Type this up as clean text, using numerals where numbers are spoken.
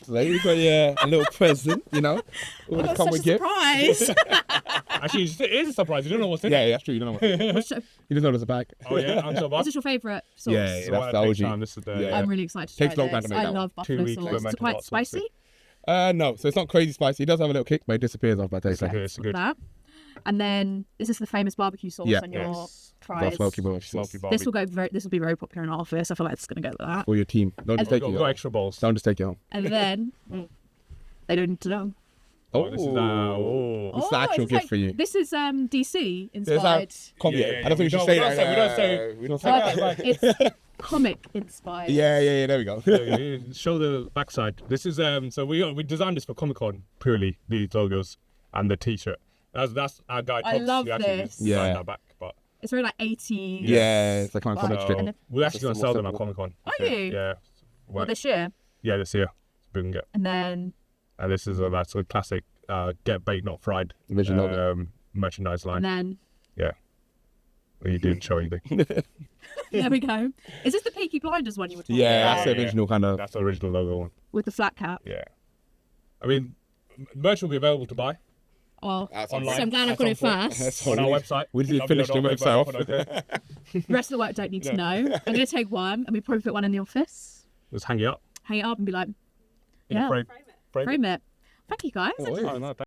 So you got a little present, you know. I All got come such a with gifts. surprise. Actually, it is a surprise. You don't know what's in it. Yeah, that's true. You don't know. You Is just know there's a bag. Oh yeah, I'm so this your favourite sauce? Yeah, This is that's one the that takes OG. time. This is the Yeah. I'm really excited to Takes try long time this. to make I that love one. 2 buffalo weeks sauce. we're Is meant it to not quite sauce it. spicy? No, so it's not crazy spicy. It does have a little kick, but it disappears after I taste Okay, it. it's good. That. And then this is the famous barbecue sauce Yeah. on your Yes. fries. Smoky barbecue Smoky sauce barbecue. This will be very popular in our office. I feel like it's gonna go with that. for your team. Don't just And- take it. Got extra balls. Don't just take it home. And then they don't need to know. Oh, this is It's the actual it's gift like- for you. This is DC There's inspired. Come Yeah, here. yeah, I don't think we should we say don't that. say- we don't say- We don't say that. But it's comic inspired. Yeah. There we go. Yeah, show the backside. This is so we designed this for Comic Con purely, these logos and the T-shirt. That's our guy. I Tops, love who actually this. designed Yeah. our back, but It's very like 80s. Yeah, it's like kind of comic So- strip. And we're actually gonna Just sell more them at simple. Comic Con. Are you? Yeah. Well, this year. Yeah, this year. We can get. And then And this is that's a classic get bait not fried Original logo. merchandise line. and then Yeah. Well, you didn't show anything. there we go. Is this the Peaky Blinders one you were talking Yeah, about? that's the original kind of. That's the original logo one. With the flat cap. Yeah. I mean, merch will be available to buy Oh, online. so I'm glad I at got it some point. first. On our website. We didn't finish the website off. The rest of the work don't need to know. I'm going to take one and we probably put one in the office, Just hang it up. hang it up and be like, In a yeah, frame. frame it. Thank you guys. Oh, no,